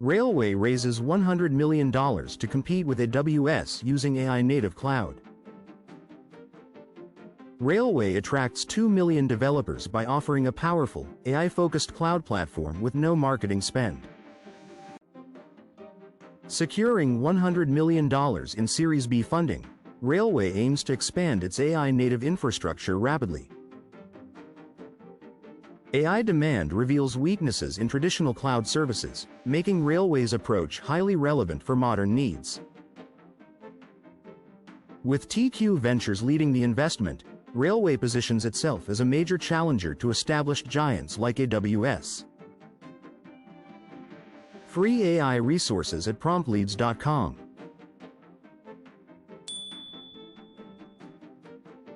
Railway raises $100 million to compete with AWS using AI native cloud. Railway attracts 2 million developers by offering a powerful, AI-focused cloud platform with no marketing spend. Securing $100 million in Series B funding, Railway aims to expand its AI-native infrastructure rapidly. AI demand reveals weaknesses in traditional cloud services, making Railway's approach highly relevant for modern needs. With TQ Ventures leading the investment, Railway positions itself as a major challenger to established giants like AWS. Free AI resources at promptleads.com.